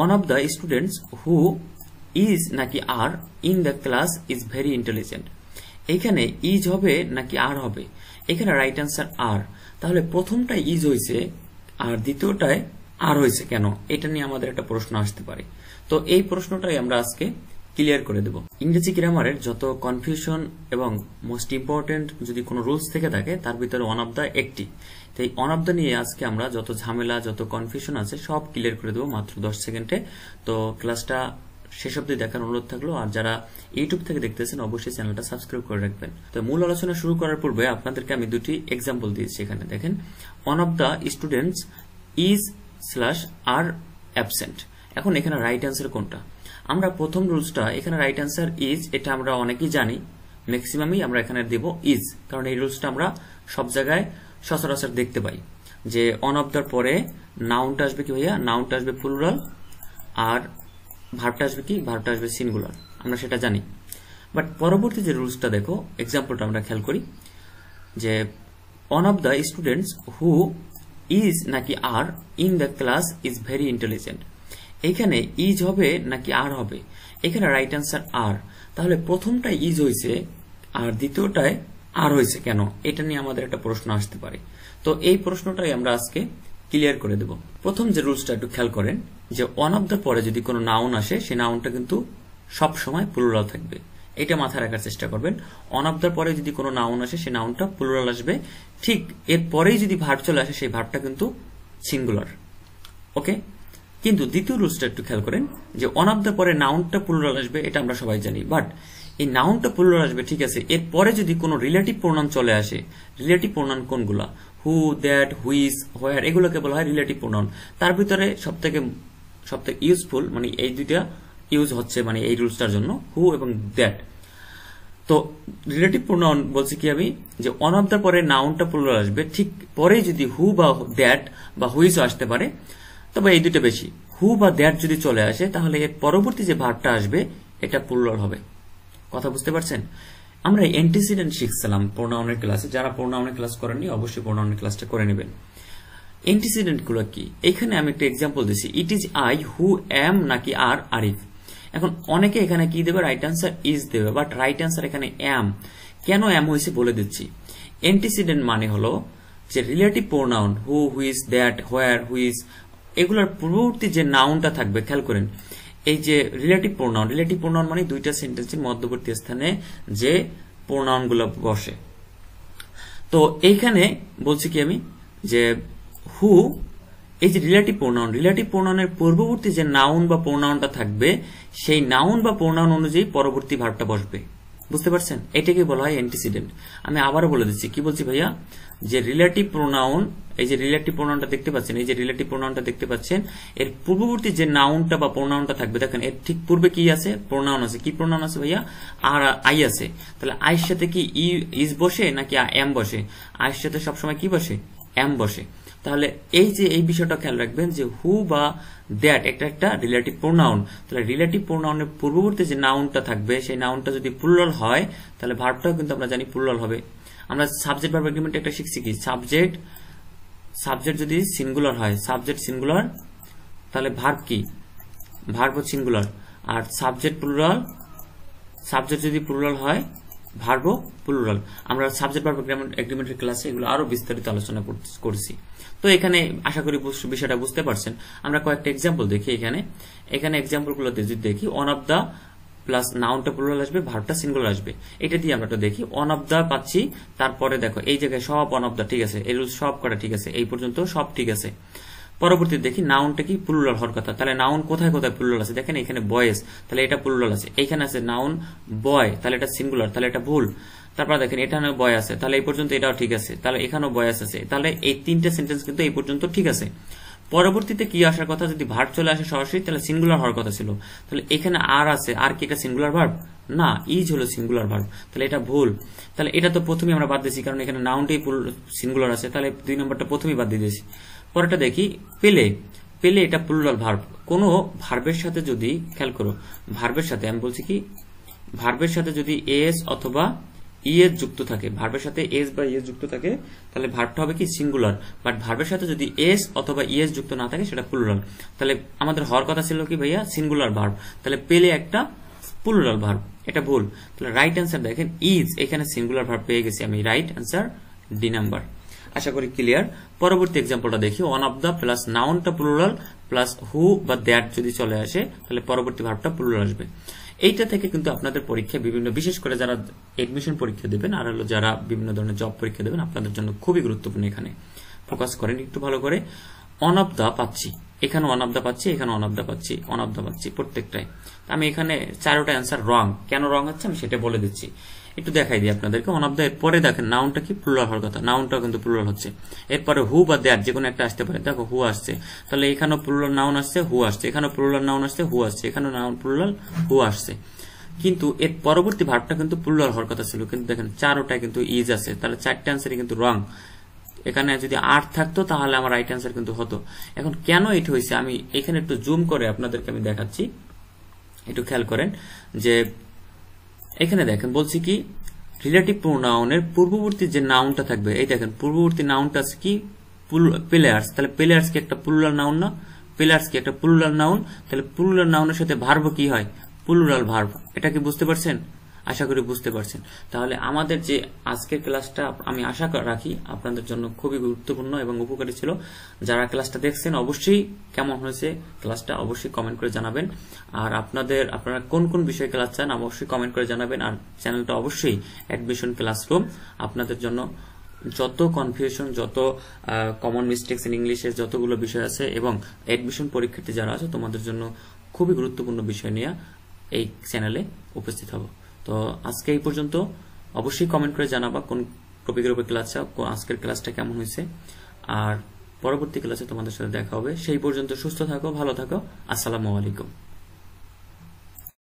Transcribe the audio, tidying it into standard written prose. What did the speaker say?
one of the students who is নাকি are in the class is very intelligent. এখানে is হবে নাকি are হবে? এখানে রাইট অ্যান্সার are. তাহলে প্রথমটাই is হইছে আর দ্বিতীয়টায় are হইছে কেন? এটা নিয়ে আমাদের একটা প্রশ্ন আসতে পারে। তো এই প্রশ্নটাই আমরা আজকে ক্লিয়ার করে দেব। ইংরেজি গ্রামারের যত কনফিউশন এবং মোস্ট ইম্পর্টেন্ট যদি কোনো রুলস থেকে থাকে তার ভিতরে ওয়ান অফ দ্য একটি। তাই ওয়ান অফ দ্য নিয়ে আজকে আমরা যত ঝামেলা যত কনফিউশন আছে সব ক্লিয়ার করে দেবো মাত্র 10 সেকেন্ডে। তো ক্লাসটা শেষ অবধি দেখার অনুরোধ থাকলো। আর যারা ইউটিউব থেকে দেখতেছেন অবশ্যই চ্যানেলটা সাবস্ক্রাইব করে রাখবেন। তো মূল আলোচনা শুরু করার পূর্বে আপনাদেরকে আমি দুটি এক্সাম্পল দিয়েছি। এখানে দেখেন, one of the students is / are absent. এখন এখানে রাইট অ্যান্সার কোনটা? আমরা প্রথম রুলসটা এখানে রাইট অ্যান্সার ইজ, এটা আমরা অনেকেই জানি, ম্যাক্সিমামই আমরা এখানে দেব ইজ, কারণ এই রুলসটা আমরা সব জায়গায় সচরাচর দেখতে পাই যে অন অফ দ্যার পরে নাউনটা আসবে কি ভাইয়া? নাউনটা আসবে প্লুরাল আর ভার্বটা আসবে কি? ভার্বটা আসবে সিঙ্গুলার, আমরা সেটা জানি। বাট পরবর্তী যে রুলসটা দেখো, এক্সাম্পলটা আমরা খেয়াল করি যে one of the students who is নাকি are in the class is very intelligent. এখানে ইজ হবে নাকি আর হবে? এখানে রাইট অ্যান্সার আর। তাহলে প্রথমটাই ইজ হয়েছে আর দ্বিতীয়টায় আর হয়েছে কেন? এটা নিয়ে আমাদের একটা প্রশ্ন আসতে পারে। তো এই প্রশ্নটাই আমরা আজকে ক্লিয়ার করে দেব। প্রথম যে রুলসটা একটু খেয়াল করেন যে ওয়ান অফ দ্য পরে যদি কোনো নাউন আসে সেই নাউনটা কিন্তু সব সময় প্লুরাল থাকবে, এটা মাথায় রাখার চেষ্টা করবেন। ওয়ান অফ দ্য পরে যদি কোনো নাউন আসে সেই নাউনটা প্লুরাল আসবে, ঠিক এর পরেই যদি ভার্ব চলে আসে সেই ভার্বটা কিন্তু সিঙ্গুলার। ওকে, কিন্তু দ্বিতীয় রুলসটা একটু খেয়াল করেন যে ওয়ান অফ দ্য পরে নাউনটা প্লুরাল আসবে, এটা আমরা সবাই জানি। বাট এই নাউনটা প্লুরাল আসবে ঠিক আছে, এর পরে যদি কোনো রিলেটিভ প্রোনাউন চলে আসে, রিলেটিভ প্রোনাউন কোনগুলা? হু, দ্যাট, হুইজ, হোয়ার, এগুলোকে বলা হয় রিলেটিভ প্রোনাউন। তার ভিতরে সবথেকে ইউজফুল মানে এই দুইটা ইউজ হচ্ছে মানে এই রুলসটার জন্য, হু এবং দ্যাট। তো রিলেটিভ প্রোনাউন বলছি কি আমি, যে ওয়ান অফ দ্য পরে নাউনটা প্লুরাল আসবে, ঠিক পরে যদি হু বা দ্যাট বা হুইজও আসতে পারে, তবে এই দুটো বেশি। হু বা দ্যাট যদি চলে আসে তাহলে এর পরবর্তী যে ভার্বটা আসবে এটা প্লুরাল হবে। কথা বুঝতে পারছেন? আমরা অ্যান্টিসিডেন্ট শিখছিলাম প্রোনাউনের ক্লাসে, যারা প্রোনাউনের ক্লাস করেননি অবশ্যই প্রোনাউনের ক্লাসটা করে নেবেন। অ্যান্টিসিডেন্ট গুলো কি? এখানে আমি একটা এক্সাম্পল দিচ্ছি, ইট ইজ আই হু অ্যাম নাকি আর আরিফ। এখন অনেকে এখানে কি দেবে? রাইট অ্যান্সার ইজ দেবে, বাট রাইট অ্যান্সার এখানে অ্যাম। কেন অ্যাম হয়েছে বলে দিচ্ছি। অ্যান্টিসিডেন্ট মানে হলো যে relative pronoun who, whose, that, where, whose, এগুলোর পূর্ববর্তী যে নাউনটা থাকবে, খেয়াল করেন এই যে রিলেটিভ প্রোনাউন মানে দুইটা সেন্টেন্সের মধ্যবর্তী স্থানে যে প্রোনাউন গুলো বসে। তো এইখানে বলছি কি আমি যে হু, এই যে রিলেটিভ প্রোনাউনের পূর্ববর্তী যে নাউন বা প্রোনাউনটা থাকবে সেই নাউন বা প্রোনাউন অনুযায়ী পরবর্তী ভার্বটা বসবে। বুঝতে পারছেন? এটাকে বলা হয় অ্যান্টিসিডেন্ট। আমি আবারও বলে দিচ্ছি, কি বলছি ভাইয়া? যে রিলেটিভ প্রোনাউন, এই যে রিলেটিভ প্রোনাউনটা দেখতে পাচ্ছেন, এই যে রিলেটিভ প্রোনাউনটা দেখতে পাচ্ছেন, এর পূর্ববর্তী যে নাউনটা বা প্রোনাউনটা থাকবে, দেখেন এর ঠিক পূর্বে কি আছে? প্রোনাউন আছে। কি প্রোনাউন আছে ভাইয়া? আর আই আছে। তাহলে আইয়ের সাথে কি ইজ বসে নাকি এম বসে? আইয়ের সাথে সবসময় কি বসে? এম বসে। তাহলে এই যে এই বিষয়টা খেয়াল রাখবেন যে হু বা দ্যাট একটা রিলেটিভ প্রোনাউন। তাহলে রিলেটিভ প্রোনাউনের পূর্ববর্তী যে নাউনটা থাকবে সেই নাউনটা যদি প্লুরাল হয় তাহলে ভার্বটাও কিন্তু আমরা জানি প্লুরাল হবে। আমরা সাবজেক্ট ভার্ব এগ্রিমেন্ট একটা শিখছি কি, সাবজেক্ট যদি সিঙ্গুলার হয়, সাবজেক্ট সিঙ্গুলার, তাহলে ভার্ব কি? Verb singular. আর সাবজেক্ট যদি প্লুরাল হয় ভার্ব প্লুরাল। আমরা সাবজেক্ট ভার্ব এগ্রিমেন্টের ক্লাসে এগুলো আরো বিস্তারিত আলোচনা করছি। তো এখানে আশা করি বিষয়টা বুঝতে পারছেন। আমরা কয়েকটা এক্সাম্পল দেখি। এখানে এক্সাম্পল গুলোতে যদি দেখি ওয়ান অফ দা প্লাস নাউনটা প্লুরাল আসবে, ভার্বটা সিঙ্গুলার আসবে। এটা দিয়ে আমরা দেখি ওয়ান অফ দা পাচ্ছি, তারপরে দেখো এই জায়গায় সব ওয়ান অফ দা ঠিক আছে, এই রুল সব করা ঠিক আছে, এই পর্যন্ত সব ঠিক আছে। পরবর্তী দেখি নাউনটা কি প্লুরাল হওয়ার কথা, তাহলে নাউন কোথায় কোথায় প্লুরাল আছে? দেখেন এখানে বয়েজ, তাহলে এটা প্লুরাল আছে। এইখানে আছে নাউন বয়, তাহলে এটা সিঙ্গুলার, তাহলে এটা ভুল। তারপর দেখেন এখানে বয় আছে, তাহলে এই পর্যন্ত এটাও ঠিক আছে, তাহলে এখানেও বয়েস আছে। তাহলে এই তিনটা সেন্টেন্স কিন্তু এই পর্যন্ত ঠিক আছে। পরবর্তীতে কি আসার কথা? যদি ভার্ব চলে আসে সরাসরি তাহলে সিঙ্গুলার হওয়ার কথা ছিল। তাহলে এখানে আর আছে, আর কি এটা সিঙ্গুলার ভার্ব? না, ইজ হলো সিঙ্গুলার ভার্ব, তাহলে এটা ভুল। তাহলে এটা তো প্রথমেই আমরা বাদ দিয়েছি, কারণ এখানে নাউনটাই সিঙ্গুলার আছে, তাহলে 2 নম্বরটা প্রথমেই বাদ দিয়ে দিয়েছি। পরেরটা দেখি পেলে, এটা প্লুরাল ভার্ব। কোন ভার্বের সাথে যদি, খেয়াল করো, ভার্বের সাথে আমি বলছি কি, ভার্বের সাথে যদি এস অথবা ইএস যুক্ত থাকে, ভার্বের সাথে এস বা ইএস যুক্ত থাকে, তাহলে ভার্বটা হবে কি সিঙ্গুলার। বাট ভার্বের সাথে যদি এস অথবা ইএস যুক্ত না থাকে সেটা প্লুরাল। তাহলে আমাদের হওয়ার কথা ছিল কি ভাইয়া সিঙ্গুলার ভার্ব, তাহলে পেলে একটা প্লুরাল ভার্ব, এটা ভুল। তাহলে রাইট অ্যান্সার দেখেন ইজ, এখানে সিঙ্গুলার ভার্ব পেয়ে গেছি আমি, রাইট অ্যান্সার ডি নাম্বার। আশা করি ক্লিয়ার। পরবর্তী এক্সাম্পলটা দেখি, ওয়ান অফ দ্য প্লাস নাউনটা প্লুরাল প্লাস হু বা দ্যাট যদি চলে আসে তাহলে পরবর্তী ভার্বটা প্লুরাল আসবে। এইটা থেকে কিন্তু আপনাদের পরীক্ষায় বিভিন্ন, বিশেষ করে যারা এডমিশন পরীক্ষা দেবেন আর হলো যারা বিভিন্ন ধরনের জব পরীক্ষা দেবেন, আপনাদের জন্য খুবই গুরুত্বপূর্ণ। এখানে ফোকাস করেন একটু ভালো করে। অন অফ দ্য পাচ্ছি, এখানে ওয়ান অফ দ্য পাচ্ছি, এখানে ওয়ান অফ দ্য পাচ্ছি, ওয়ান অফ দ্য পাচ্ছি, প্রত্যেকটাই। আমি এখানে চারোটা অ্যান্সার রং, কেন রং হচ্ছে আমি সেটা বলে দিচ্ছি, একটু দেখাই দিই আপনাদেরকে। ওয়ান অফ দ্য এর পরে দেখেন নাউনটা কি প্লুরাল হওয়ার কথা, নাউনটাও কিন্তু প্লুরাল হচ্ছে। এরপরে হু বা দ্যাট যে কোনো একটা আসতে পারে, দেখো হু আসছে, তাহলে এখানেও প্লুরাল নাউন আসছে, হু আসছে, এখানেও প্লুরাল নাউন আসছে, হু আসছে, এখানেও নাউন প্লুরাল, হু আসছে। কিন্তু এর পরবর্তী ভার্বটা কিন্তু প্লুরাল হওয়ার কথা ছিল, কিন্তু দেখেন চারোটায় কিন্তু ইজ আছে, তাহলে চারটে অ্যান্সারই কিন্তু রং। এখানে যদি আর থাকতো তাহলে আমার রাইট অ্যান্সার কিন্তু হতো। এখন কেন এটা হয়েছে আমি এখানে একটু জুম করে আপনাদেরকে আমি দেখাচ্ছি, একটু খেয়াল করেন। যে এখানে দেখেন বলছি কি রিলেটিভ প্রোনাউনের পূর্ববর্তী যে নাউনটা থাকবে, এই দেখেন পূর্ববর্তী নাউনটা আছে কি প্লেয়ার্স, তাহলে প্লেয়ার্স কি একটা প্লুরাল নাউন না, প্লেয়ার্স কি একটা প্লুরাল নাউন, তাহলে প্লুরাল নাউনের সাথে ভার্ব কি হয়, প্লুরাল ভার্ব। এটা কি বুঝতে পারছেন? আশা করি বুঝতে পারছেন। তাহলে আমাদের যে আজকের ক্লাসটা আমি আশা রাখি আপনাদের জন্য খুবই গুরুত্বপূর্ণ এবং উপকারী ছিল। যারা ক্লাসটা দেখছেন অবশ্যই কেমন হয়েছে ক্লাসটা অবশ্যই কমেন্ট করে জানাবেন। আর আপনারা কোন কোন বিষয়ে ক্লাস চান অবশ্যই কমেন্ট করে জানাবেন। আর চ্যানেলটা অবশ্যই অ্যাডমিশন ক্লাসরুম, আপনাদের জন্য যত কনফিউশন, যত কমন মিস্টেকস ইন ইংলিশের যতগুলো বিষয় আছে এবং অ্যাডমিশন পরীক্ষার্থী যারা আছে তোমাদের জন্য খুবই গুরুত্বপূর্ণ বিষয় নিয়ে এই চ্যানেলে উপস্থিত হব। তো আজকে এই পর্যন্ত, অবশ্যই কমেন্ট করে জানাবা কোন টপিকের উপর ক্লাস চাও, আজকের ক্লাসটা কেমন হয়েছে। আর পরবর্তী ক্লাসে তোমাদের সাথে দেখা হবে। সেই পর্যন্ত সুস্থ থাকো, ভালো থাকো, আসসালামু আলাইকুম।